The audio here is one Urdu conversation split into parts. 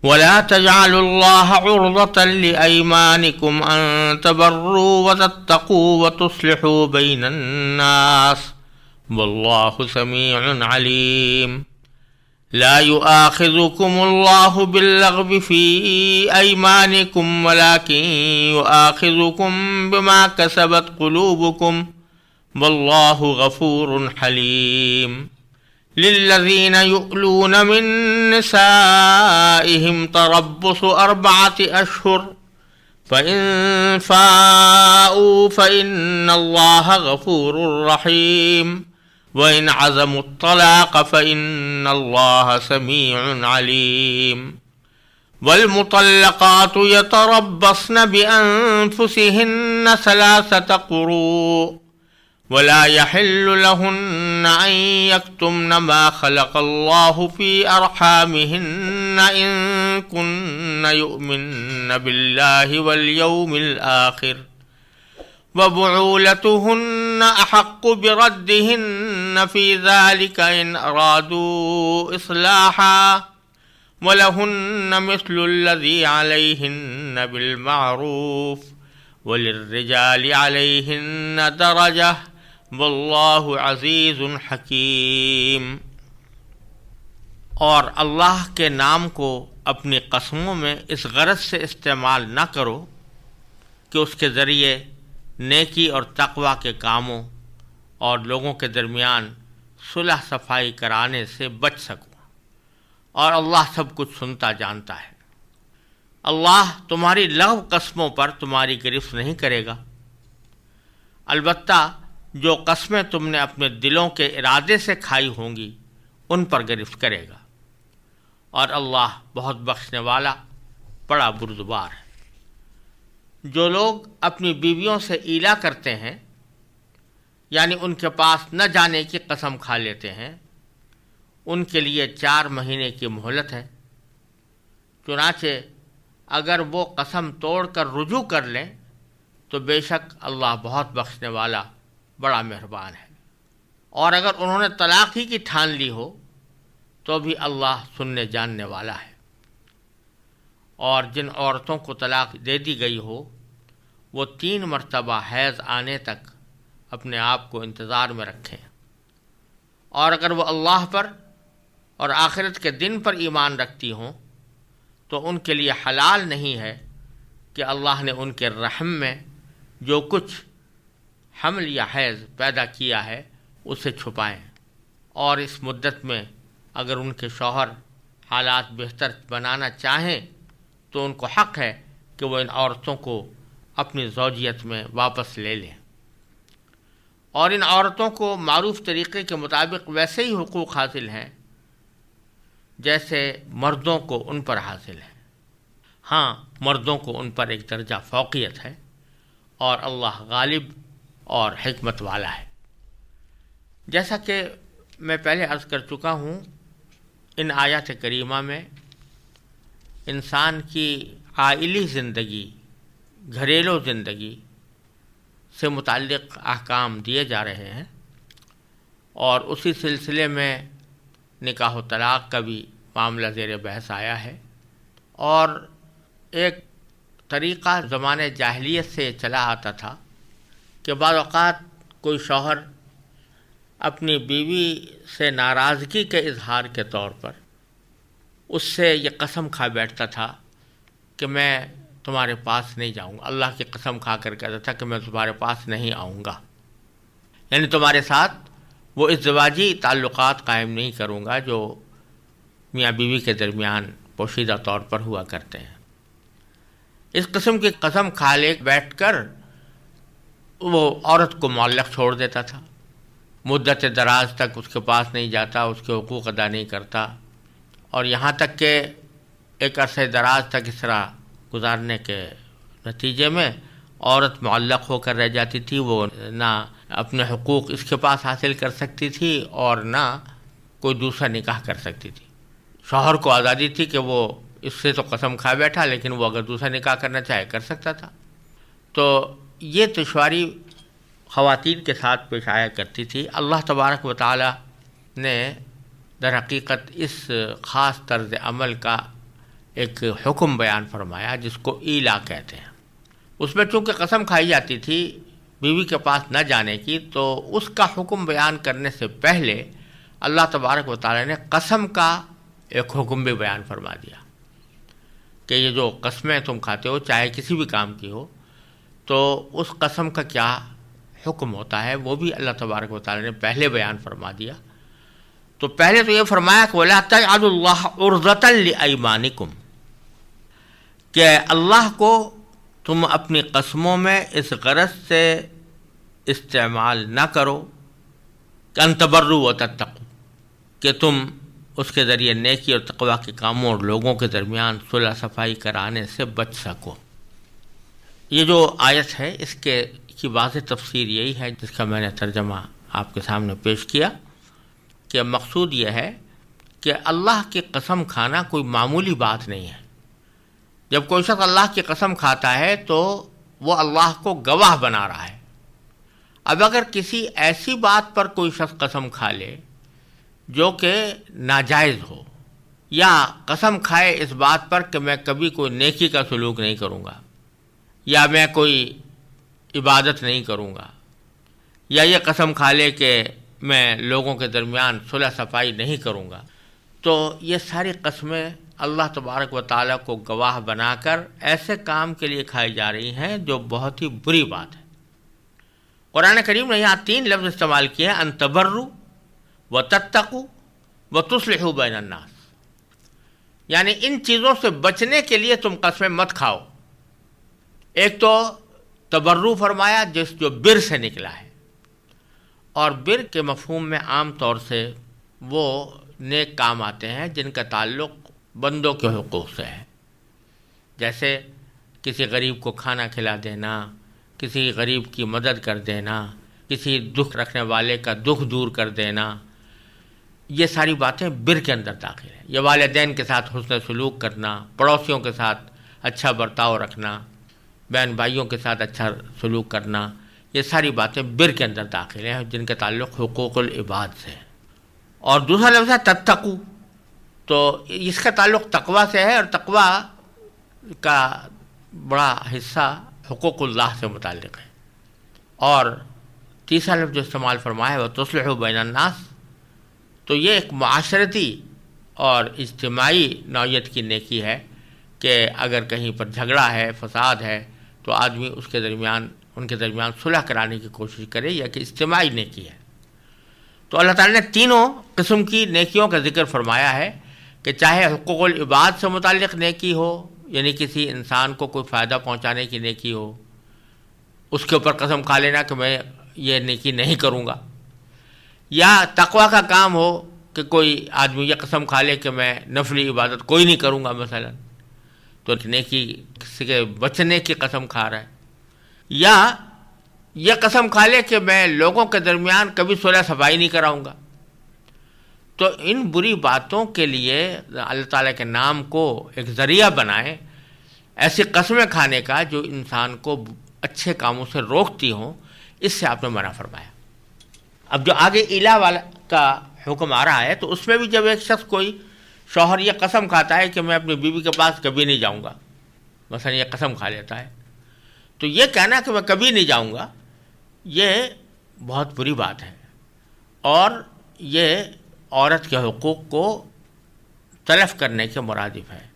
ولا تجعلوا الله عرضة لأيمانكم أن تبروا وتتقوا وتصلحوا بين الناس والله سميع عليم لا يؤاخذكم الله باللغو في أيمانكم ولكن يؤاخذكم بما كسبت قلوبكم والله غفور حليم للذين يؤلون من نسائهم تربص 4 أشهر فإن فاءوا فإن الله غفور رحيم وإن عزموا الطلاق فإن الله سميع عليم والمطلقات يتربصن بأنفسهن 3 قروء ولا يحل لهن أن يكتمن ما خلق الله في أرحامهن إن كن يؤمن بالله واليوم الآخر وبعولتهن أحق بردهن في ذلك إن أرادوا إصلاحا ولهن مثل الذي عليهن بالمعروف وللرجال عليهن درجة واللہ عزیز حکیم۔ اور اللہ کے نام کو اپنی قسموں میں اس غرض سے استعمال نہ کرو کہ اس کے ذریعے نیکی اور تقوی کے کاموں اور لوگوں کے درمیان صلح صفائی کرانے سے بچ سکو، اور اللہ سب کچھ سنتا جانتا ہے۔ اللہ تمہاری لغو قسموں پر تمہاری گرفت نہیں کرے گا، البتہ جو قسمیں تم نے اپنے دلوں کے ارادے سے کھائی ہوں گی ان پر گرفت کرے گا، اور اللہ بہت بخشنے والا بڑا بردبار ہے۔ جو لوگ اپنی بیویوں سے ایلا کرتے ہیں، یعنی ان کے پاس نہ جانے کی قسم کھا لیتے ہیں، ان کے لیے 4 مہینے کی مہلت ہے۔ چنانچہ اگر وہ قسم توڑ کر رجوع کر لیں تو بے شک اللہ بہت بخشنے والا بڑا مہربان ہے، اور اگر انہوں نے طلاق ہی کی ٹھان لی ہو تو بھی اللہ سننے جاننے والا ہے۔ اور جن عورتوں کو طلاق دے دی گئی ہو وہ 3 مرتبہ حیض آنے تک اپنے آپ کو انتظار میں رکھیں، اور اگر وہ اللہ پر اور آخرت کے دن پر ایمان رکھتی ہوں تو ان کے لیے حلال نہیں ہے کہ اللہ نے ان کے رحم میں جو کچھ حمل یا حیض پیدا کیا ہے اسے چھپائیں، اور اس مدت میں اگر ان کے شوہر حالات بہتر بنانا چاہیں تو ان کو حق ہے کہ وہ ان عورتوں کو اپنی زوجیت میں واپس لے لیں، اور ان عورتوں کو معروف طریقے کے مطابق ویسے ہی حقوق حاصل ہیں جیسے مردوں کو ان پر حاصل ہے۔ ہاں، مردوں کو ان پر ایک درجہ فوقیت ہے، اور اللہ غالب اور حکمت والا ہے۔ جیسا کہ میں پہلے عرض کر چکا ہوں، ان آیات کریمہ میں انسان کی عائلی زندگی، گھریلو زندگی سے متعلق احکام دیے جا رہے ہیں، اور اسی سلسلے میں نکاح و طلاق کا بھی معاملہ زیر بحث آیا ہے۔ اور ایک طریقہ زمانے جاہلیت سے چلا آتا تھا کہ بعض اوقات کوئی شوہر اپنی بیوی سے ناراضگی کے اظہار کے طور پر اس سے یہ قسم کھا بیٹھتا تھا کہ میں تمہارے پاس نہیں جاؤں گا، اللہ کی قسم کھا کر کہتا تھا کہ میں تمہارے پاس نہیں آؤں گا، یعنی تمہارے ساتھ وہ ازدواجی تعلقات قائم نہیں کروں گا جو میاں بیوی کے درمیان پوشیدہ طور پر ہوا کرتے ہیں۔ اس قسم کی قسم کھا لے بیٹھ کر وہ عورت کو معلق چھوڑ دیتا تھا، مدت دراز تک اس کے پاس نہیں جاتا، اس کے حقوق ادا نہیں کرتا، اور یہاں تک کہ ایک عرصہ دراز تک اس طرح گزارنے کے نتیجے میں عورت معلق ہو کر رہ جاتی تھی، وہ نہ اپنے حقوق اس کے پاس حاصل کر سکتی تھی اور نہ کوئی دوسرا نکاح کر سکتی تھی۔ شوہر کو آزادی تھی کہ وہ اس سے تو قسم کھا بیٹھا، لیکن وہ اگر دوسرا نکاح کرنا چاہے کر سکتا تھا۔ تو یہ دشواری خواتین کے ساتھ پیش آیا کرتی تھی۔ اللہ تبارک و تعالی نے در حقیقت اس خاص طرز عمل کا ایک حکم بیان فرمایا جس کو ایلا کہتے ہیں۔ اس میں چونکہ قسم کھائی جاتی تھی بیوی کے پاس نہ جانے کی، تو اس کا حکم بیان کرنے سے پہلے اللہ تبارک و تعالی نے قسم کا ایک حکم بھی بیان فرما دیا کہ یہ جو قسمیں تم کھاتے ہو چاہے کسی بھی کام کی ہو، تو اس قسم کا کیا حکم ہوتا ہے وہ بھی اللہ تبارک و تعالی نے پہلے بیان فرما دیا۔ تو پہلے تو یہ فرمایا کہ وَلَا تَجْعَلُوا اللَّهَ عُرْضَةً لِأَيْمَانِكُمْ، کہ اللہ کو تم اپنی قسموں میں اس غرض سے استعمال نہ کرو کہ ان تبروا وتتقوا، کہ تم اس کے ذریعے نیکی اور تقوی کے کاموں اور لوگوں کے درمیان صلح صفائی کرانے سے بچ سکو۔ یہ جو آیت ہے اس کی واضح تفسیر یہی ہے جس کا میں نے ترجمہ آپ کے سامنے پیش کیا، کہ مقصود یہ ہے کہ اللہ کی قسم کھانا کوئی معمولی بات نہیں ہے۔ جب کوئی شخص اللہ کی قسم کھاتا ہے تو وہ اللہ کو گواہ بنا رہا ہے۔ اب اگر کسی ایسی بات پر کوئی شخص قسم کھا لے جو کہ ناجائز ہو، یا قسم کھائے اس بات پر کہ میں کبھی کوئی نیکی کا سلوک نہیں کروں گا، یا میں کوئی عبادت نہیں کروں گا، یا یہ قسم کھا لے کہ میں لوگوں کے درمیان صلح صفائی نہیں کروں گا، تو یہ ساری قسمیں اللہ تبارک و تعالیٰ کو گواہ بنا کر ایسے کام کے لیے کھائی جا رہی ہیں جو بہت ہی بری بات ہے۔ قرآن کریم نے یہاں 3 لفظ استعمال کیے ہیں، ان تبروا وتتقوا وتصلحوا بین الناس، یعنی ان چیزوں سے بچنے کے لیے تم قسمیں مت کھاؤ۔ ایک تو تبرو فرمایا جو بر سے نکلا ہے، اور بر کے مفہوم میں عام طور سے وہ نیک کام آتے ہیں جن کا تعلق بندوں کے حقوق سے ہے، جیسے کسی غریب کو کھانا کھلا دینا، کسی غریب کی مدد کر دینا، کسی دکھ رکھنے والے کا دکھ دور کر دینا، یہ ساری باتیں بر کے اندر داخل ہیں۔ یہ والدین کے ساتھ حسن سلوک کرنا، پڑوسیوں کے ساتھ اچھا برتاؤ رکھنا، بہن بھائیوں کے ساتھ اچھا سلوک کرنا، یہ ساری باتیں بر کے اندر داخل ہیں جن کا تعلق حقوق العباد سے ہے۔ اور دوسرا لفظ ہے تتقوا، تو اس کا تعلق تقوی سے ہے، اور تقوی کا بڑا حصہ حقوق اللہ سے متعلق ہے۔ اور تیسرا لفظ جو استعمال فرمایا ہے وہ تصلحوا بین الناس، تو یہ ایک معاشرتی اور اجتماعی نوعیت کی نیکی ہے کہ اگر کہیں پر جھگڑا ہے، فساد ہے، تو آدمی ان کے درمیان صلح کرانے کی کوشش کرے، یا کہ اجتماعی نیکی ہے۔ تو اللہ تعالیٰ نے تینوں قسم کی نیکیوں کا ذکر فرمایا ہے کہ چاہے حقوق العباد سے متعلق نیکی ہو، یعنی کسی انسان کو کوئی فائدہ پہنچانے کی نیکی ہو، اس کے اوپر قسم کھا لینا کہ میں یہ نیکی نہیں کروں گا، یا تقوی کا کام ہو کہ کوئی آدمی یہ قسم کھا لے کہ میں نفلی عبادت کوئی نہیں کروں گا مثلا، تو نیکی سے بچنے کی قسم کھا رہا ہے، یا یہ قسم کھا لے کہ میں لوگوں کے درمیان کبھی صلح صفائی نہیں کراؤں گا۔ تو ان بری باتوں کے لیے اللہ تعالیٰ کے نام کو ایک ذریعہ بنائیں ایسی قسمیں کھانے کا جو انسان کو اچھے کاموں سے روکتی ہوں، اس سے آپ نے منع فرمایا۔ اب جو آگے ایلا والا کا حکم آ رہا ہے، تو اس میں بھی جب ایک شخص کوئی شوہر یہ قسم کھاتا ہے کہ میں اپنی بیوی کے پاس کبھی نہیں جاؤں گا، مثلا یہ قسم کھا لیتا ہے، تو یہ کہنا کہ میں کبھی نہیں جاؤں گا یہ بہت بری بات ہے، اور یہ عورت کے حقوق کو تلف کرنے کے مرادف ہے۔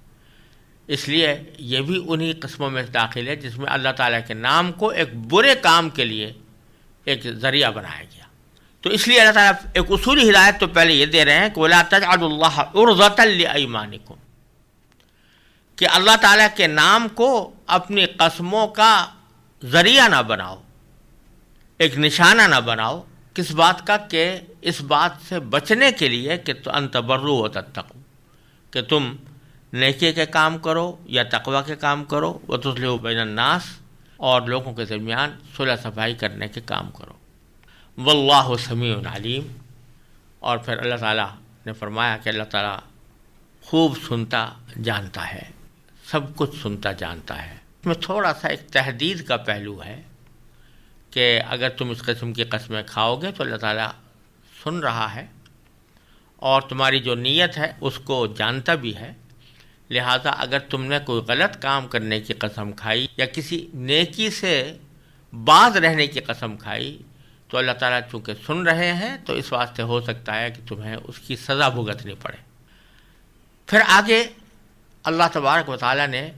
اس لیے یہ بھی انہی قسموں میں داخل ہے جس میں اللہ تعالیٰ کے نام کو ایک برے کام کے لیے ایک ذریعہ بنایا گیا۔ تو اس لیے اللہ تعالیٰ ایک اصولی ہدایت تو پہلے یہ دے رہے ہیں کہ وَلَا تَجْعَلُوا اللَّهَ عُرْضَةً لِأَيْمَانِكُمْ، کہ اللہ تعالیٰ کے نام کو اپنی قسموں کا ذریعہ نہ بناؤ، ایک نشانہ نہ بناؤ، کس بات کا؟ کہ اس بات سے بچنے کے لیے کہ ان تبروا وتتقوا، کہ تم نیکی کے کام کرو یا تقوی کے کام کرو، وتصلحوا بین الناس، اور لوگوں کے درمیان صلح صفائی کرنے کے کام کرو۔ واللہ سمیع علیم، اور پھر اللہ تعالیٰ نے فرمایا کہ اللہ تعالیٰ خوب سنتا جانتا ہے، سب کچھ سنتا جانتا ہے۔ اس میں تھوڑا سا ایک تحدید کا پہلو ہے کہ اگر تم اس قسم کی قسمیں کھاؤ گے تو اللہ تعالیٰ سن رہا ہے، اور تمہاری جو نیت ہے اس کو جانتا بھی ہے، لہذا اگر تم نے کوئی غلط کام کرنے کی قسم کھائی یا کسی نیکی سے باز رہنے کی قسم کھائی تو اللہ تعالیٰ چونکہ سن رہے ہیں تو اس واسطے ہو سکتا ہے کہ تمہیں اس کی سزا بھگتنی پڑے۔ پھر آگے اللہ تبارک و تعالیٰ نے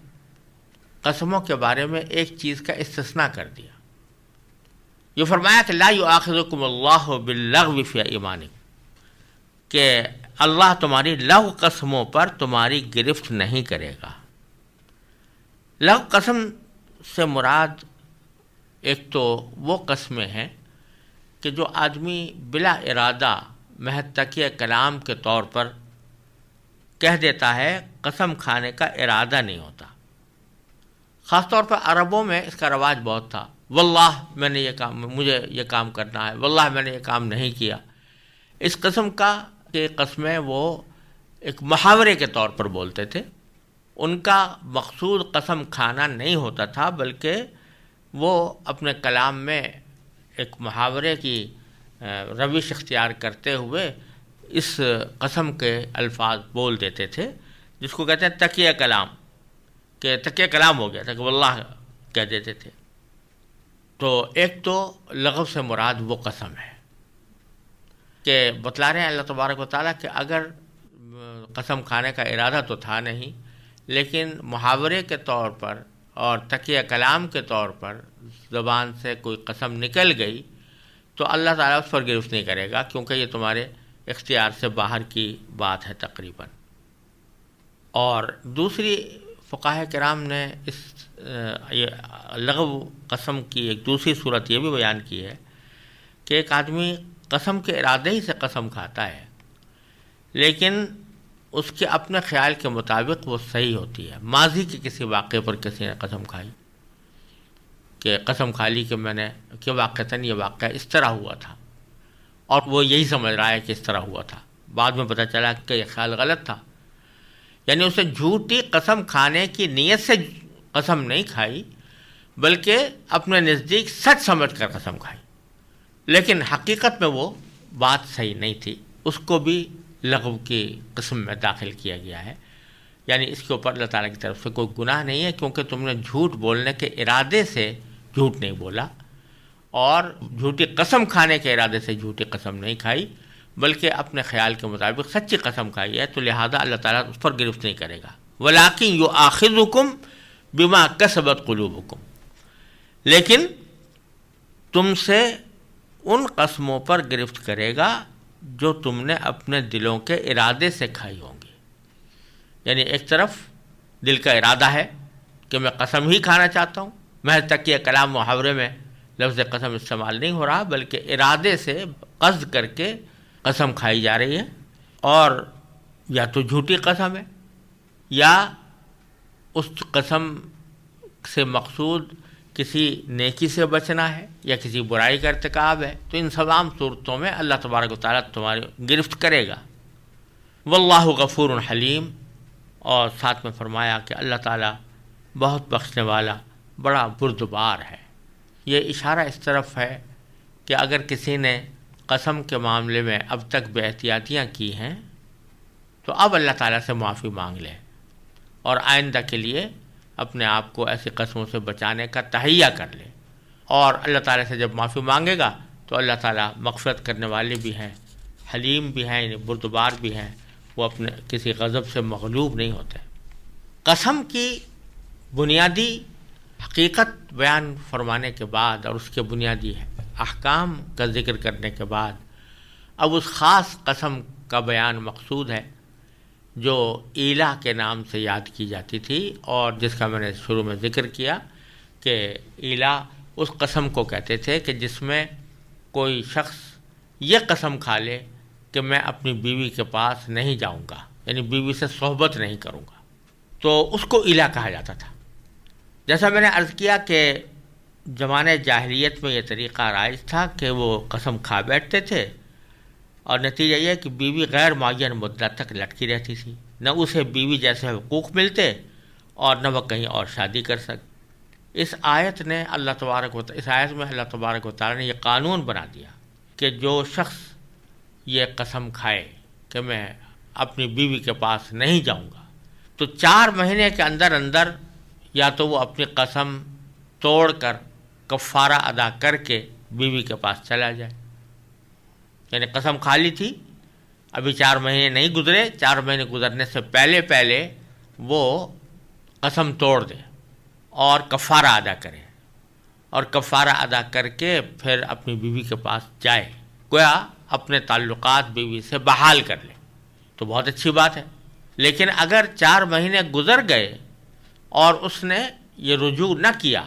قسموں کے بارے میں ایک چیز کا استثناء کر دیا۔ یہ فرمایا کہ لا یؤاخذکم اللہ باللغو فی ایمانکم، کہ اللہ تمہاری لغو قسموں پر تمہاری گرفت نہیں کرے گا۔ لغو قسم سے مراد ایک تو وہ قسمیں ہیں کہ جو آدمی بلا ارادہ محض تکیہ کلام کے طور پر کہہ دیتا ہے، قسم کھانے کا ارادہ نہیں ہوتا۔ خاص طور پر عربوں میں اس کا رواج بہت تھا، واللہ میں نے یہ کام، مجھے یہ کام کرنا ہے، واللہ میں نے یہ کام نہیں کیا۔ اس قسم کا کہ قسمیں وہ ایک محاورے کے طور پر بولتے تھے، ان کا مقصود قسم کھانا نہیں ہوتا تھا، بلکہ وہ اپنے کلام میں ایک محاورے کی روش اختیار کرتے ہوئے اس قسم کے الفاظ بول دیتے تھے، جس کو کہتے ہیں تکیہ کلام، کہ تکیہ کلام ہو گیا تھا کہ واللہ کہہ دیتے تھے۔ تو ایک تو لغو سے مراد وہ قسم ہے کہ بتلا رہے ہیں اللہ تبارک و تعالیٰ کہ اگر قسم کھانے کا ارادہ تو تھا نہیں، لیکن محاورے کے طور پر اور تکیہ کلام کے طور پر زبان سے کوئی قسم نکل گئی تو اللہ تعالیٰ اس پر گرفت نہیں کرے گا، کیونکہ یہ تمہارے اختیار سے باہر کی بات ہے تقریباً۔ اور دوسری فقہاء کرام نے اس لغو قسم کی ایک دوسری صورت یہ بھی بیان کی ہے کہ ایک آدمی قسم کے ارادے ہی سے قسم کھاتا ہے، لیکن اس کے اپنے خیال کے مطابق وہ صحیح ہوتی ہے۔ ماضی کے کسی واقعے پر کسی نے قسم کھائی کہ قسم کھا لی کہ میں نے کہ واقعتاً یہ واقعہ اس طرح ہوا تھا، اور وہ یہی سمجھ رہا ہے کہ اس طرح ہوا تھا، بعد میں پتہ چلا کہ یہ خیال غلط تھا۔ یعنی اسے جھوٹی قسم کھانے کی نیت سے قسم نہیں کھائی، بلکہ اپنے نزدیک سچ سمجھ کر قسم کھائی، لیکن حقیقت میں وہ بات صحیح نہیں تھی، اس کو بھی لغو کی قسم میں داخل کیا گیا ہے۔ یعنی اس کے اوپر اللہ تعالیٰ کی طرف سے کوئی گناہ نہیں ہے، کیونکہ تم نے جھوٹ بولنے کے ارادے سے جھوٹ نہیں بولا، اور جھوٹی قسم کھانے کے ارادے سے جھوٹی قسم نہیں کھائی، بلکہ اپنے خیال کے مطابق سچی قسم کھائی ہے، تو لہذا اللہ تعالیٰ اس پر گرفت نہیں کرے گا۔ وَلَٰكِن يُؤَاخِذُكُم بِمَا كَسَبَتْ قُلُوبُكُم، لیکن تم سے ان قسموں پر گرفت کرے گا جو تم نے اپنے دلوں کے ارادے سے کھائی ہوں گی۔ یعنی ایک طرف دل کا ارادہ ہے کہ میں قسم ہی کھانا چاہتا ہوں، محض تک یہ کلام محاورے میں لفظ قسم استعمال نہیں ہو رہا، بلکہ ارادے سے قصد کر کے قسم کھائی جا رہی ہے، اور یا تو جھوٹی قسم ہے یا اس قسم سے مقصود کسی نیکی سے بچنا ہے یا کسی برائی کا ارتکاب ہے، تو ان تمام صورتوں میں اللہ تبارک و تعالیٰ تمہاری گرفت کرے گا۔ واللہ غفور حلیم، اور ساتھ میں فرمایا کہ اللہ تعالیٰ بہت بخشنے والا، بڑا بردبار ہے۔ یہ اشارہ اس طرف ہے کہ اگر کسی نے قسم کے معاملے میں اب تک بے احتیاطیاں کی ہیں تو اب اللہ تعالیٰ سے معافی مانگ لے، اور آئندہ کے لیے اپنے آپ کو ایسی قسموں سے بچانے کا تہیہ کر لے، اور اللہ تعالیٰ سے جب معافی مانگے گا تو اللہ تعالیٰ مغفرت کرنے والے بھی ہیں، حلیم بھی ہیں، یعنی بردبار بھی ہیں، وہ اپنے کسی غضب سے مغلوب نہیں ہوتے۔ قسم کی بنیادی حقیقت بیان فرمانے کے بعد اور اس کے بنیادی احکام کا ذکر کرنے کے بعد اب اس خاص قسم کا بیان مقصود ہے جو ایلا کے نام سے یاد کی جاتی تھی، اور جس کا میں نے شروع میں ذکر کیا کہ ایلا اس قسم کو کہتے تھے کہ جس میں کوئی شخص یہ قسم کھا لے کہ میں اپنی بیوی کے پاس نہیں جاؤں گا، یعنی بیوی سے صحبت نہیں کروں گا، تو اس کو ایلا کہا جاتا تھا۔ جیسا میں نے عرض کیا کہ زمانے جاہلیت میں یہ طریقہ رائج تھا کہ وہ قسم کھا بیٹھتے تھے، اور نتیجہ یہ کہ بیوی غیر معین مدت تک لٹکی رہتی تھی، نہ اسے بیوی جیسے حقوق ملتے اور نہ وہ کہیں اور شادی کر سکتے۔ اس آیت میں اللہ تبارک و تعالیٰ نے یہ قانون بنا دیا کہ جو شخص یہ قسم کھائے کہ میں اپنی بیوی کے پاس نہیں جاؤں گا، تو 4 مہینے کے اندر اندر یا تو وہ اپنی قسم توڑ کر کفارہ ادا کر کے بیوی کے پاس چلا جائے، یعنی قسم کھا لی تھی، ابھی 4 مہینے نہیں گزرے، 4 مہینے گزرنے سے پہلے پہلے وہ قسم توڑ دے اور کفارہ ادا کرے، اور کفارہ ادا کر کے پھر اپنی بیوی کے پاس جائے، گویا اپنے تعلقات بیوی سے بحال کر لے، تو بہت اچھی بات ہے۔ لیکن اگر 4 مہینے گزر گئے اور اس نے یہ رجوع نہ کیا،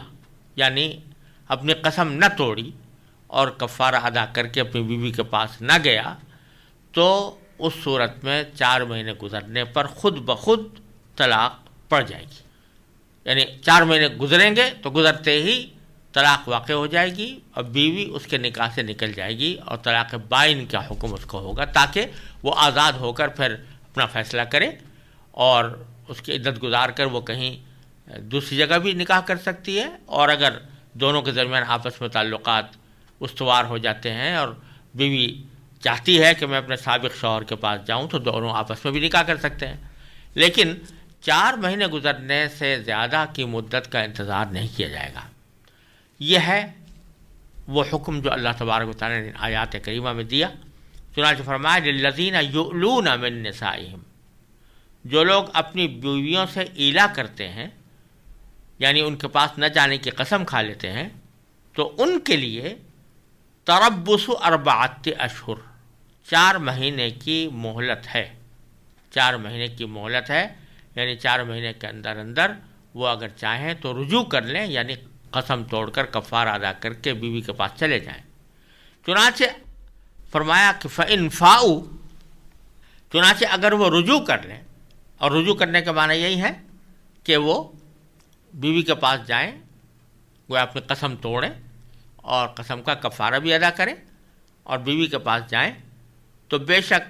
یعنی اپنی قسم نہ توڑی اور کفارہ ادا کر کے اپنی بیوی کے پاس نہ گیا، تو اس صورت میں 4 مہینے گزرنے پر خود بخود طلاق پڑ جائے گی، یعنی 4 مہینے گزریں گے تو گزرتے ہی طلاق واقع ہو جائے گی اور بیوی اس کے نکاح سے نکل جائے گی اور طلاق بائن کا حکم اس کو ہوگا، تاکہ وہ آزاد ہو کر پھر اپنا فیصلہ کرے اور اس کی عدت گزار کر وہ کہیں دوسری جگہ بھی نکاح کر سکتی ہے، اور اگر دونوں کے درمیان آپس میں تعلقات استوار ہو جاتے ہیں اور بیوی چاہتی ہے کہ میں اپنے سابق شوہر کے پاس جاؤں تو دونوں آپس میں بھی نکاح کر سکتے ہیں، لیکن 4 مہینے گزرنے سے زیادہ کی مدت کا انتظار نہیں کیا جائے گا۔ یہ ہے وہ حکم جو اللہ تبارک و تعالیٰ نے آیات کریمہ میں دیا۔ چنانچہ فرمایا للذین یؤلون من نسائہم، جو لوگ اپنی بیویوں سے ایلا کرتے ہیں، یعنی ان کے پاس نہ جانے کی قسم کھا لیتے ہیں، تو ان کے لیے تربص 4 اشہر، 4 مہینے کی مہلت ہے، 4 مہینے کی مہلت ہے، یعنی 4 مہینے کے اندر اندر وہ اگر چاہیں تو رجوع کر لیں، یعنی قسم توڑ کر کفارہ ادا کر کے بیوی کے پاس چلے جائیں۔ چنانچہ فرمایا کہ فَإِنْ فَاؤُوا، چنانچہ اگر وہ رجوع کر لیں، اور رجوع کرنے کا معنی یہی ہے کہ وہ بیوی کے پاس جائیں، وہ اپنی قسم توڑیں اور قسم کا کفارہ بھی ادا کریں اور بیوی کے پاس جائیں، تو بے شک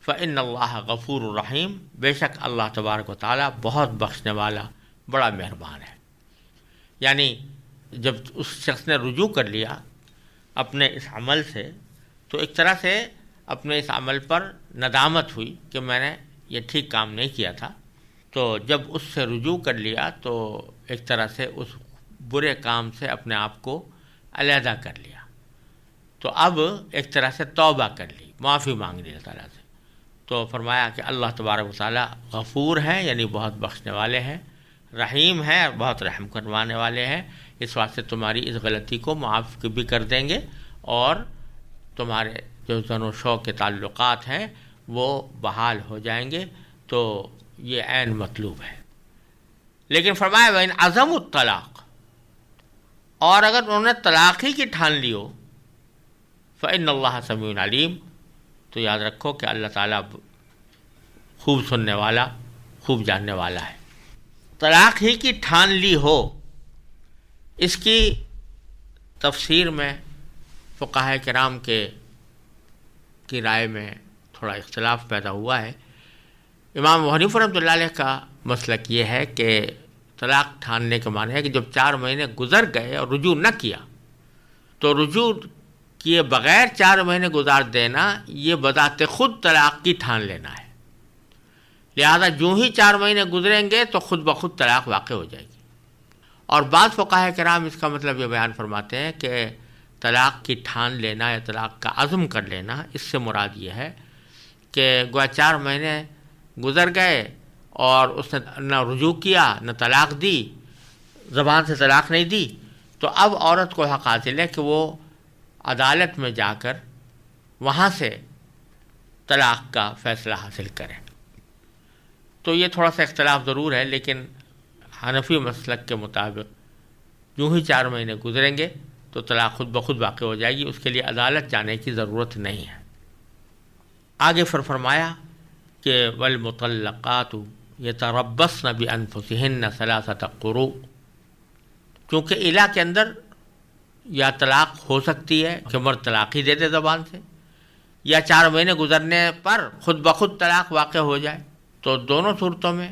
فَإِنَّ اللَّهَ غَفُورٌ رَحِيمٌ، بے شک اللہ تبارک و تعالیٰ بہت بخشنے والا بڑا مہربان ہے۔ یعنی جب اس شخص نے رجوع کر لیا اپنے اس عمل سے، تو ایک طرح سے اپنے اس عمل پر ندامت ہوئی کہ میں نے یہ ٹھیک کام نہیں کیا تھا، تو جب اس سے رجوع کر لیا تو ایک طرح سے اس برے کام سے اپنے آپ کو علیحدہ کر لیا، تو اب ایک طرح سے توبہ کر لی، معافی مانگ لی اللہ تعالیٰ سے۔ تو فرمایا کہ اللہ تبارک و تعالیٰ غفور ہیں، یعنی بہت بخشنے والے ہیں، رحیم ہیں، بہت رحم کروانے والے ہیں، اس واسطے تمہاری اس غلطی کو معاف بھی کر دیں گے اور تمہارے جو زن و شوق کے تعلقات ہیں وہ بحال ہو جائیں گے، تو یہ عین مطلوب ہے۔ لیکن فرمایا وَإِنْ عَزَمُوا الطَّلَاقَ، اور اگر انہوں نے طلاق ہی کی ٹھان لی ہو، فَإِنَّ اللَّهَ سَمِيعٌ عَلِيمٌ، تو یاد رکھو کہ اللہ تعالیٰ خوب سننے والا، خوب جاننے والا ہے۔ طلاق ہی کی ٹھان لی ہو، اس کی تفسیر میں فقہاء کرام کی رائے میں تھوڑا اختلاف پیدا ہوا ہے۔ امام ابو حنیفہ رحمۃ اللہ علیہ کا مسلک یہ ہے کہ طلاق ٹھاننے کے معنی ہے کہ جب 4 مہینے گزر گئے اور رجوع نہ کیا، تو رجوع کیے بغیر 4 مہینے گزار دینا یہ بذات خود طلاق کی ٹھان لینا ہے، لہذا جو ہی 4 مہینے گزریں گے تو خود بخود طلاق واقع ہو جائے گی۔ اور بعض فقہاء کرام اس کا مطلب یہ بیان فرماتے ہیں کہ طلاق کی ٹھان لینا یا طلاق کا عزم کر لینا، اس سے مراد یہ ہے کہ گویا 4 مہینے گزر گئے اور اس نے نہ رجوع کیا نہ طلاق دی، زبان سے طلاق نہیں دی، تو اب عورت کو حق حاصل ہے کہ وہ عدالت میں جا کر وہاں سے طلاق کا فیصلہ حاصل کرے۔ تو یہ تھوڑا سا اختلاف ضرور ہے، لیکن حنفی مسلک کے مطابق جو ہی 4 مہینے گزریں گے تو طلاق خود بخود واقع ہو جائے گی، اس کے لیے عدالت جانے کی ضرورت نہیں ہے۔ آگے فرمایا کہ والمطلقات یتربصن بانفسہن 3 قروء، کیونکہ الا کے اندر یا طلاق ہو سکتی ہے کہ مرد طلاق ہی دے دے زبان سے، یا 4 مہینے گزرنے پر خود بخود طلاق واقع ہو جائے، تو دونوں صورتوں میں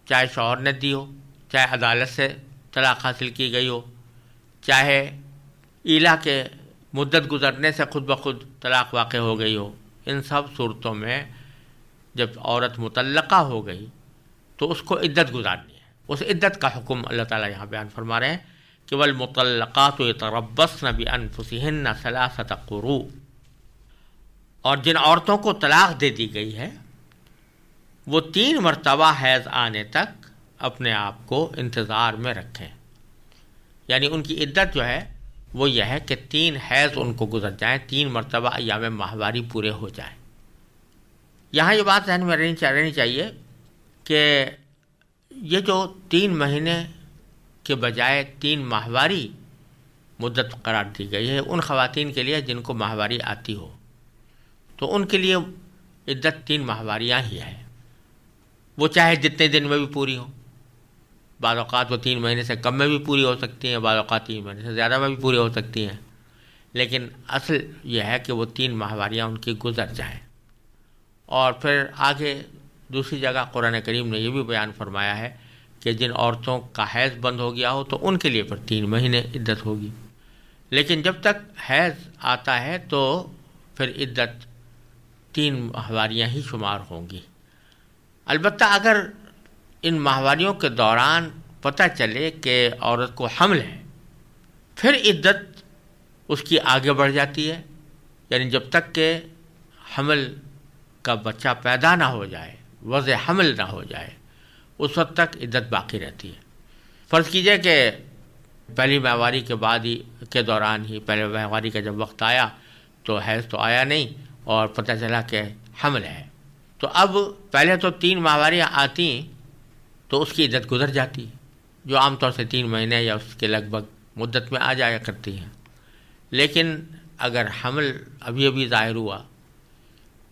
چاہے شوہر نے دی ہو، چاہے عدالت سے طلاق حاصل کی گئی ہو، چاہے ایلا کے مدت گزرنے سے خود بخود طلاق واقع ہو گئی ہو، ان سب صورتوں میں جب عورت مطلقہ ہو گئی تو اس کو عدت گزارنی ہے. اس عدت کا حکم اللہ تعالیٰ یہاں بیان فرما رہے ہیں کہ والمطلقات یتربصن بانفسہن ثلاثۃ قروء، اور جن عورتوں کو طلاق دے دی گئی ہے وہ 3 مرتبہ حیض آنے تک اپنے آپ کو انتظار میں رکھیں. یعنی ان کی عدت جو ہے وہ یہ ہے کہ 3 حیض ان کو گزر جائیں، 3 مرتبہ ایام ماہواری پورے ہو جائیں. یہاں یہ بات ذہن میں رہنی چاہیے کہ یہ جو 3 مہینے کے بجائے 3 ماہواری مدت قرار دی گئی ہے ان خواتین کے لیے جن کو ماہواری آتی ہو، تو ان کے لیے عدت 3 ماہواریاں ہی ہے. وہ چاہے جتنے دن میں بھی پوری ہوں، بعض اوقات وہ 3 مہینے سے کم میں بھی پوری ہو سکتی ہیں، بعض اوقات 3 مہینے سے زیادہ میں بھی پوری ہو سکتی ہیں، لیکن اصل یہ ہے کہ وہ 3 ماہواریاں ان کی گزر جائیں. اور پھر آگے دوسری جگہ قرآن کریم نے یہ بھی بیان فرمایا ہے کہ جن عورتوں کا حیض بند ہو گیا ہو تو ان کے لیے پھر 3 مہینے عدت ہوگی، لیکن جب تک حیض آتا ہے تو پھر عدت 3 ماہواریاں ہی شمار ہوں گی. البتہ اگر ان ماہواریوں کے دوران پتہ چلے کہ عورت کو حمل ہے، پھر عدت اس کی آگے بڑھ جاتی ہے. یعنی جب تک کہ حمل کا بچہ پیدا نہ ہو جائے، وضع حمل نہ ہو جائے، اس وقت تک عدت باقی رہتی ہے. فرض کیجئے کہ پہلی ماہواری کے بعد ہی کے دوران ہی پہلے ماہواری کا جب وقت آیا تو حیض تو آیا نہیں اور پتہ چلا کہ حمل ہے، تو اب پہلے تو 3 ماہواریاں آتی تو اس کی عدت گزر جاتی ہے، جو عام طور سے 3 مہینے یا اس کے لگ بھگ مدت میں آ جایا کرتی ہیں. لیکن اگر حمل ابھی ظاہر ہوا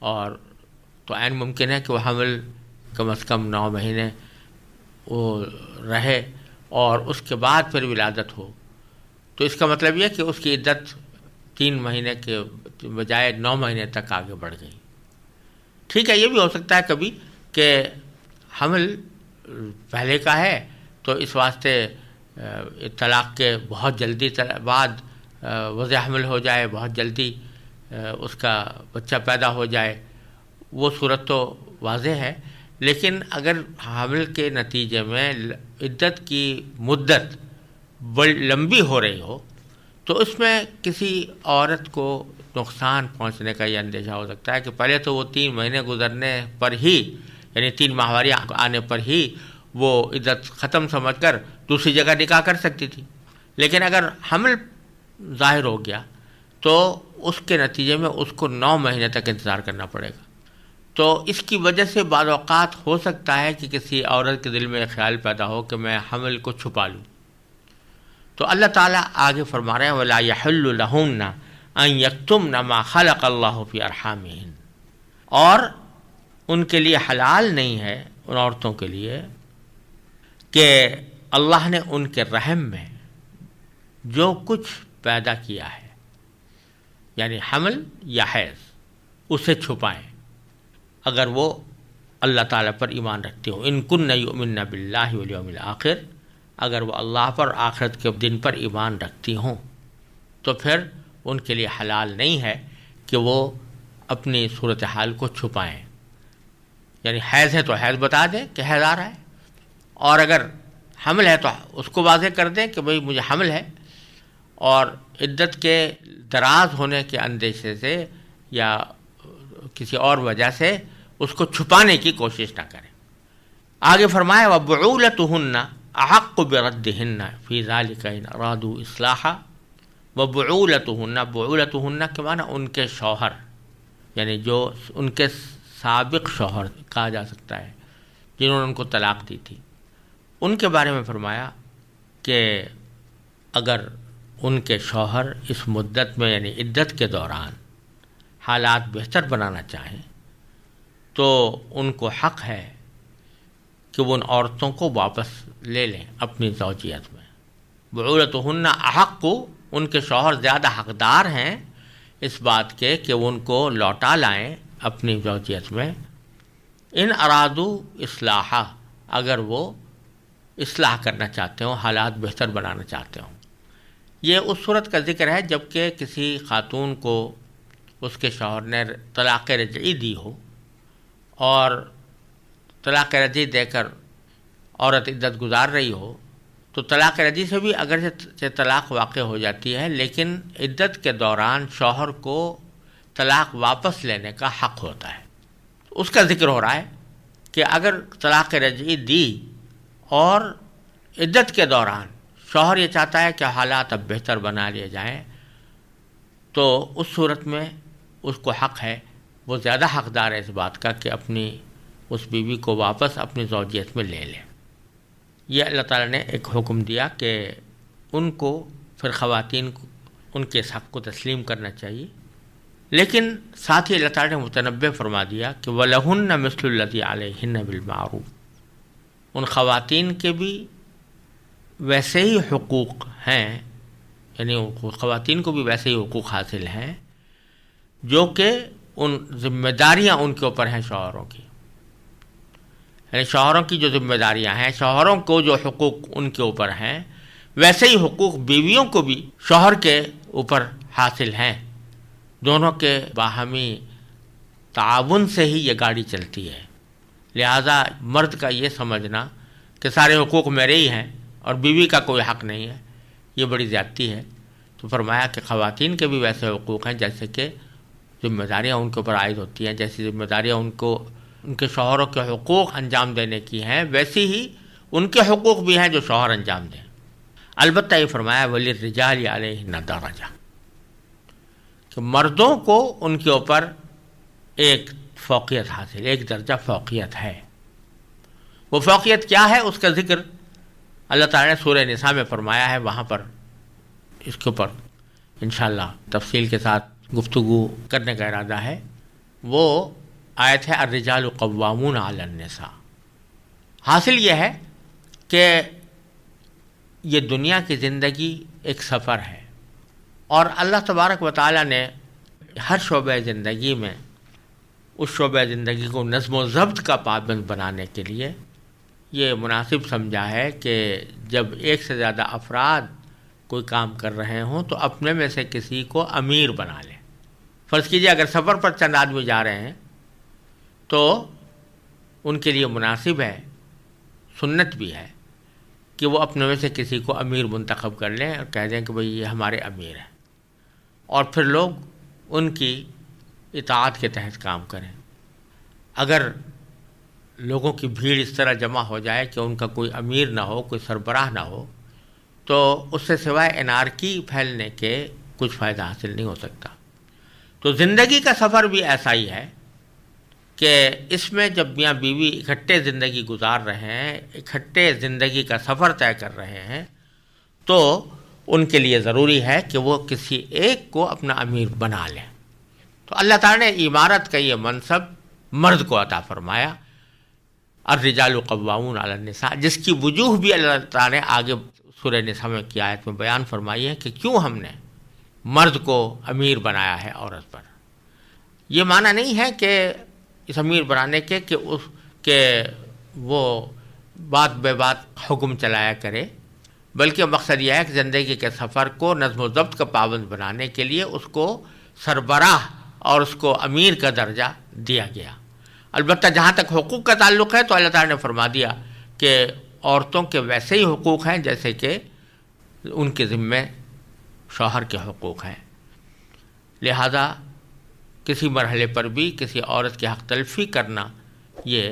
اور تو عین ممکن ہے کہ وہ حمل کم از کم 9 مہینے وہ رہے اور اس کے بعد پھر ولادت ہو، تو اس کا مطلب یہ کہ اس کی عدت 3 مہینے کے بجائے 9 مہینے تک آگے بڑھ گئی. ٹھیک ہے، یہ بھی ہو سکتا ہے کبھی کہ حمل پہلے کا ہے تو اس واسطے طلاق کے بہت جلدی بعد وضع حمل ہو جائے، بہت جلدی اس کا بچہ پیدا ہو جائے، وہ صورت تو واضح ہے. لیکن اگر حمل کے نتیجے میں عدت کی مدت بڑی لمبی ہو رہی ہو تو اس میں کسی عورت کو نقصان پہنچنے کا یہ اندیشہ ہو سکتا ہے کہ پہلے تو وہ 3 مہینے گزرنے پر ہی، یعنی 3 ماہواری آنے پر ہی وہ عدت ختم سمجھ کر دوسری جگہ نکاح کر سکتی تھی، لیکن اگر حمل ظاہر ہو گیا تو اس کے نتیجے میں اس کو 9 مہینے تک انتظار کرنا پڑے گا. تو اس کی وجہ سے بعض اوقات ہو سکتا ہے کہ کسی عورت کے دل میں خیال پیدا ہو کہ میں حمل کو چھپا لوں. تو اللہ تعالیٰ آگے فرما رہے ہیں وَلَا يَحِلُّ لَهُنَّ أَن يَكْتُمْنَ مَا خَلَقَ اللَّهُ فِي أَرْحَامِهِنَّ، اور ان کے لیے حلال نہیں ہے، ان عورتوں کے لیے، کہ اللہ نے ان کے رحم میں جو کچھ پیدا کیا ہے، یعنی حمل یا حیض، اسے چھپائیں اگر وہ اللہ تعالیٰ پر ایمان رکھتے ہو. ان کن یؤمن باللہ والیوم الآخر، اگر وہ اللہ پر آخرت کے دن پر ایمان رکھتی ہوں تو پھر ان کے لیے حلال نہیں ہے کہ وہ اپنی صورتحال کو چھپائیں. یعنی حیض ہے تو حیض بتا دیں کہ حیض آ رہا ہے، اور اگر حمل ہے تو اس کو واضح کر دیں کہ بھئی مجھے حمل ہے، اور عدت کے دراز ہونے کے اندیشے سے یا کسی اور وجہ سے اس کو چھپانے کی کوشش نہ کریں. آگے فرمایا وَبُعُولَتُهُنَّ أَحَقُّ بِرَدِّهِنَّ فِي ذَلِكَ إِنْ أَرَادُوا إِصْلَاحًا. وَبُعُولَتُهُنَّ، بُعُولَتُهُنَّ کے معنی ان کے شوہر، یعنی جو ان کے سابق شوہر کہا جا سکتا ہے جنہوں نے ان کو طلاق دی تھی، ان کے بارے میں فرمایا کہ اگر ان کے شوہر اس مدت میں یعنی عدت کے دوران حالات بہتر بنانا چاہیں تو ان کو حق ہے کہ وہ ان عورتوں کو واپس لے لیں اپنی زوجیت میں. بعولتہن احق، ان کے شوہر زیادہ حقدار ہیں اس بات کے کہ وہ ان کو لوٹا لائیں اپنی زوجیت میں. ان ارادو اصلاحہ، اگر وہ اصلاح کرنا چاہتے ہوں، حالات بہتر بنانا چاہتے ہوں. یہ اس صورت کا ذکر ہے جب کہ کسی خاتون کو اس کے شوہر نے طلاق رجعی دی ہو، اور طلاق رجعی دے کر عورت عدت گزار رہی ہو تو طلاق رجعی سے بھی اگرچہ طلاق واقع ہو جاتی ہے، لیکن عدت کے دوران شوہر کو طلاق واپس لینے کا حق ہوتا ہے. اس کا ذکر ہو رہا ہے کہ اگر طلاق رجعی دی اور عدت کے دوران شوہر یہ چاہتا ہے کہ حالات اب بہتر بنا لیے جائیں، تو اس صورت میں اس کو حق ہے، وہ زیادہ حقدار ہے اس بات کا کہ اپنی اس بیوی کو واپس اپنی زوجیت میں لے لے. یہ اللہ تعالیٰ نے ایک حکم دیا کہ ان کو پھر خواتین کو ان کے اس حق کو تسلیم کرنا چاہیے، لیکن ساتھ ہی اللہ تعالیٰ نے متنبہ فرما دیا کہ وَلَهُنَّ مِثْلُ الَّذِي عَلَيْهِنَّ بِالْمَعْرُوفِ، ان خواتین کے بھی ویسے ہی حقوق ہیں، یعنی خواتین کو بھی ویسے ہی حقوق حاصل ہیں جو کہ ان ذمہ داریاں ان کے اوپر ہیں شوہروں کی، یعنی شوہروں کی جو ذمہ داریاں ہیں، شوہروں کو جو حقوق ان کے اوپر ہیں، ویسے ہی حقوق بیویوں کو بھی شوہر کے اوپر حاصل ہیں. دونوں کے باہمی تعاون سے ہی یہ گاڑی چلتی ہے. لہذا مرد کا یہ سمجھنا کہ سارے حقوق میرے ہی ہیں اور بیوی کا کوئی حق نہیں ہے، یہ بڑی زیادتی ہے. تو فرمایا کہ خواتین کے بھی ویسے حقوق ہیں جیسے کہ ذمہ داریاں ان کے اوپر عائد ہوتی ہیں، جیسی ذمہ داریاں ان کے شوہروں کے حقوق انجام دینے کی ہیں، ویسی ہی ان کے حقوق بھی ہیں جو شوہر انجام دیں. البتہ یہ فرمایا وَلِلرِّجَالِ عَلَيْهِنَّ دَرَجَةٌ، کہ مردوں کو ان کے اوپر ایک فوقیت حاصل، ایک درجہ فوقیت ہے. وہ فوقیت کیا ہے اس کا ذکر اللہ تعالیٰ نے سورہ نساء میں فرمایا ہے. وہاں پر اس کے اوپر انشاءاللہ تفصیل کے ساتھ گفتگو کرنے کا ارادہ ہے. وہ آیت ہے الرجال قوامون علی النساء. حاصل یہ ہے کہ یہ دنیا کی زندگی ایک سفر ہے، اور اللہ تبارک و تعالیٰ نے ہر شعبہ زندگی میں اس شعبہ زندگی کو نظم و ضبط کا پابند بنانے کے لیے یہ مناسب سمجھا ہے کہ جب ایک سے زیادہ افراد کوئی کام کر رہے ہوں تو اپنے میں سے کسی کو امیر بنا لیں. فرض کیجئے اگر سفر پر چند آدمی جا رہے ہیں تو ان کے لیے مناسب ہے، سنت بھی ہے کہ وہ اپنے میں سے کسی کو امیر منتخب کر لیں اور کہہ دیں کہ بھئی یہ ہمارے امیر ہیں، اور پھر لوگ ان کی اطاعت کے تحت کام کریں. اگر لوگوں کی بھیڑ اس طرح جمع ہو جائے کہ ان کا کوئی امیر نہ ہو، کوئی سربراہ نہ ہو، تو اس سے سوائے انارکی پھیلنے کے کچھ فائدہ حاصل نہیں ہو سکتا. تو زندگی کا سفر بھی ایسا ہی ہے کہ اس میں جب میاں بیوی اکٹھے زندگی گزار رہے ہیں، اکٹھے زندگی کا سفر طے کر رہے ہیں، تو ان کے لیے ضروری ہے کہ وہ کسی ایک کو اپنا امیر بنا لیں. تو اللہ تعالیٰ نے امارت کا یہ منصب مرد کو عطا فرمایا، الرجال قوامون علی النساء، جس کی وجوہ بھی اللہ تعالیٰ نے آگے سورہ نساء میں کی آیت میں بیان فرمائی ہے کہ کیوں ہم نے مرد کو امیر بنایا ہے عورت پر. یہ معنی نہیں ہے کہ اس امیر بنانے کے کہ وہ بات بے بات حکم چلایا کرے، بلکہ مقصد یہ ہے کہ زندگی کے سفر کو نظم و ضبط کا پابند بنانے کے لیے اس کو سربراہ اور اس کو امیر کا درجہ دیا گیا. البتہ جہاں تک حقوق کا تعلق ہے تو اللہ تعالیٰ نے فرما دیا کہ عورتوں کے ویسے ہی حقوق ہیں جیسے کہ ان کے ذمے شوہر کے حقوق ہیں. لہذا کسی مرحلے پر بھی کسی عورت کی حق تلفی کرنا یہ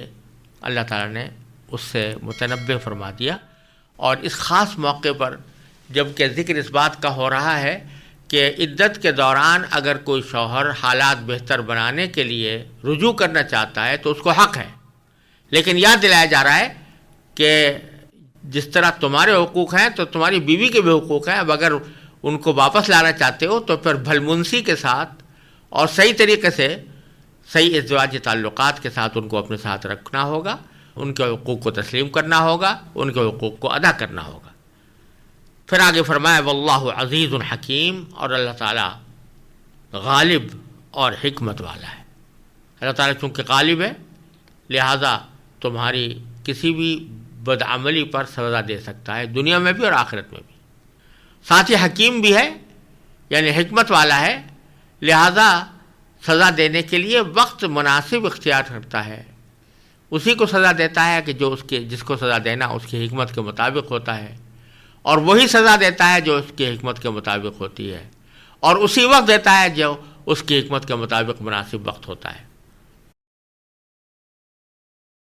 اللہ تعالیٰ نے اس سے متنبہ فرما دیا. اور اس خاص موقع پر جب کہ ذکر اس بات کا ہو رہا ہے کہ عدت کے دوران اگر کوئی شوہر حالات بہتر بنانے کے لیے رجوع کرنا چاہتا ہے تو اس کو حق ہے، لیکن یاد دلایا جا رہا ہے کہ جس طرح تمہارے حقوق ہیں تو تمہاری بیوی کے بھی حقوق ہیں. اب اگر ان کو واپس لانا چاہتے ہو تو پھر بھلمنسی کے ساتھ اور صحیح طریقے سے صحیح ازدواجی تعلقات کے ساتھ ان کو اپنے ساتھ رکھنا ہوگا، ان کے حقوق کو تسلیم کرنا ہوگا، ان کے حقوق کو ادا کرنا ہوگا. پھر آگے فرمایا واللہ عزیز حکیم، اور اللہ تعالیٰ غالب اور حکمت والا ہے. اللہ تعالیٰ چونکہ غالب ہے لہذا تمہاری کسی بھی بدعملی پر سزا دے سکتا ہے، دنیا میں بھی اور آخرت میں بھی. ساتھ ہی حکیم بھی ہے، یعنی حکمت والا ہے، لہذا سزا دینے کے لیے وقت مناسب اختیار کرتا ہے. اسی کو سزا دیتا ہے کہ جو جس کو سزا دینا اس کی حکمت کے مطابق ہوتا ہے، اور وہی سزا دیتا ہے جو اس کی حکمت کے مطابق ہوتی ہے، اور اسی وقت دیتا ہے جو اس کی حکمت کے مطابق مناسب وقت ہوتا ہے۔